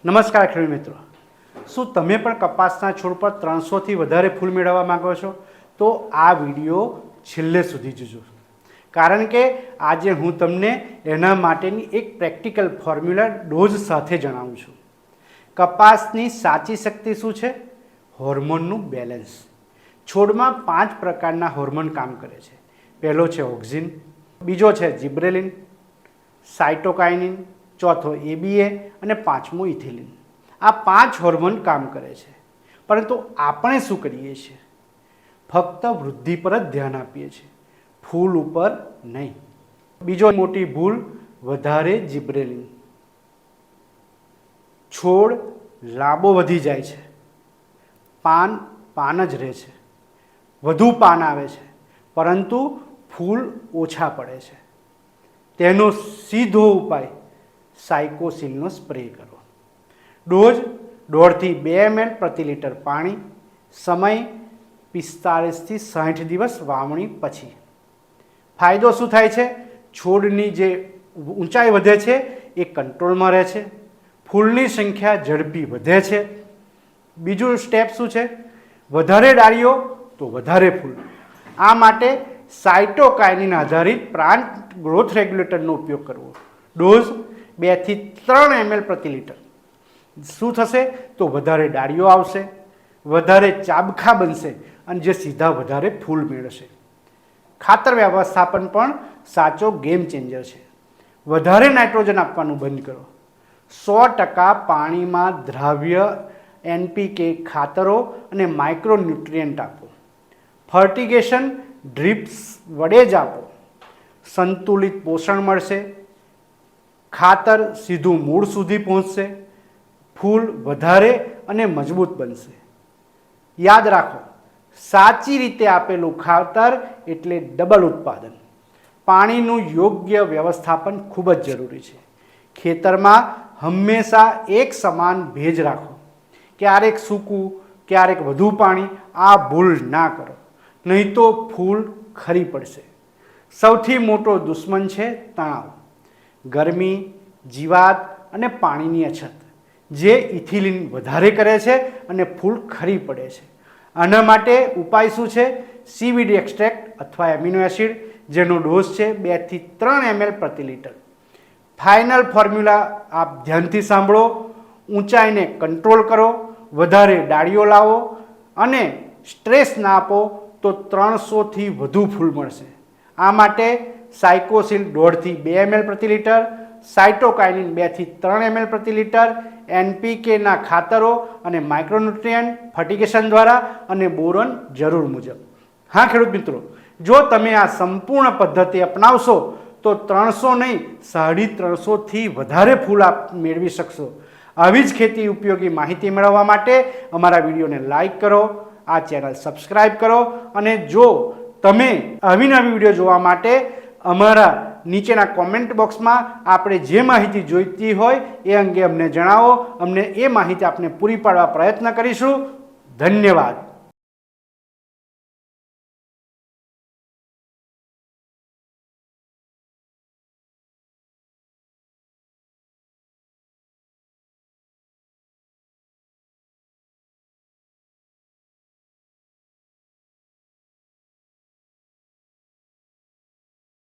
નમસ્કાર ખેડૂત મિત્રો, શું તમે પણ કપાસના છોડ પર 300થી વધારે ફૂલ મેળવવા માંગો છો? તો આ વિડીયો છેલ્લે સુધી જોજો, કારણ કે આજે હું તમને એના માટેની એક પ્રેક્ટિકલ ફોર્મ્યુલા ડોઝ સાથે જણાવું છું. કપાસની સાચી શક્તિ શું છે? હોર્મોનનું બેલેન્સ. છોડમાં 5 પ્રકારના હોર્મોન કામ કરે છે. પહેલો છે ઓક્સિન, બીજો છે જિબ્રેલિન, સાઇટોકાઇનિન, ચોથો ABA અને પાંચમો ઇથિલિન. આ 5 હોર્મોન કામ કરે છે, પરંતુ આપણે શું કરીએ છીએ? ફક્ત વૃદ્ધિ પર જ ધ્યાન આપીએ છીએ, ફૂલ ઉપર નહીં. બીજો મોટી ભૂલ, વધારે જિબ્રેલિન. છોડ લાંબો વધી જાય છે, પાન જ રહે છે, વધુ પાન આવે છે, પરંતુ ફૂલ ઓછા પડે છે. તેનો સીધો ઉપાય સાયકોસિલનો સ્પ્રે કરો. ડોઝ 1.5 થી 2 ml પ્રતિ લિટર પાણી. સમય 45 થી 60 દિવસ વાવણી પછી. ફાયદો શું થાય છે? છોડની જે ઊંચાઈ વધે છે એ કંટ્રોલમાં રહે છે, ફૂલની સંખ્યા ઝડપી વધે છે. બીજું સ્ટેપ શું છે? વધારે ડાળીઓ તો વધારે ફૂલ. આ માટે સાઇટોકાઇનિન આધારિત પ્લાન્ટ ગ્રોથ રેગ્યુલેટરનો ઉપયોગ કરવો. ડોઝ 2 થી 3 ml પ્રતિ લિટર. શું થશે? તો વધારે ડાળીઓ આવશે, વધારે ચાબખા બનશે અને જે સીધા વધારે ફૂલ મેળવશે. ખાતર વ્યવસ્થાપન પણ સાચો ગેમ ચેન્જર છે. વધારે નાઇટ્રોજન આપવાનું બંધ કરો. 100% પાણીમાં દ્રાવ્ય NPK ખાતરો અને માઇક્રોન્યુટ્રિયન્ટ આપો. ફર્ટિગેશન ડ્રીપ્સ વડે જ આપો. સંતુલિત પોષણ મળશે, ખાતર સીધું મૂળ સુધી પહોંચશે, ફૂલ વધારે અને મજબૂત બનશે. યાદ રાખો, સાચી રીતે આપેલું ખાતર એટલે ડબલ ઉત્પાદન. પાણીનું યોગ્ય વ્યવસ્થાપન ખૂબ જ જરૂરી છે. ખેતરમાં હંમેશા એક સમાન ભેજ રાખો. ક્યારેક સૂકું, ક્યારેક વધુ પાણી. આ ભૂલ ના કરો, નહીં તો ફૂલ ખરી પડશે. સૌથી મોટો દુશ્મન છે તણાવ, ગરમી, જીવાત અને પાણીની અછત, જે ઇથિલિન વધારે કરે છે અને ફૂલ ખરી પડે છે. આના માટે ઉપાય શું છે? CBD એક્સ્ટ્રેક્ટ અથવા એમિનો એસિડ, જેનો ડોઝ છે 2 થી 3 ml પ્રતિ લિટર. ફાઇનલ ફોર્મ્યુલા આપ ધ્યાનથી સાંભળો. ઊંચાઈને કંટ્રોલ કરો, વધારે ડાળીઓ લાવો અને સ્ટ્રેસ ના આપો તો 300થી વધુ ફૂલ મળશે. આ માટે સાયકોસિલ 1.5 થી 2 ml પ્રતિ લિટર, સાઇટોકાઇનિન 2 થી 3 ml પ્રતિ લિટર, NPK ના ખાતરો અને માઇક્રોન્યુટ્રિયન્ટ ફર્ટિગેશન દ્વારા અને બોરોન જરૂર મુજબ. હા ખેડૂત મિત્રો, જો તમે આ સંપૂર્ણ પદ્ધતિ અપનાવશો તો 300 નહીં 350થી વધારે ફૂલ આપ મેળવી શકશો. આવી જ ખેતી ઉપયોગી માહિતી મેળવવા માટે અમારા વિડીયોને લાઈક કરો, આ ચેનલ સબસ્ક્રાઈબ કરો અને જો તમે આવી નવી વિડીયો જોવા માટે અમારા નીચેના કોમેન્ટ બોક્સમાં આપણે જે માહિતી જોઈતી હોય એ અંગે અમને જણાવો. અમને એ માહિતી આપને પૂરી પાડવા પ્રયત્ન કરીશું. ધન્યવાદ.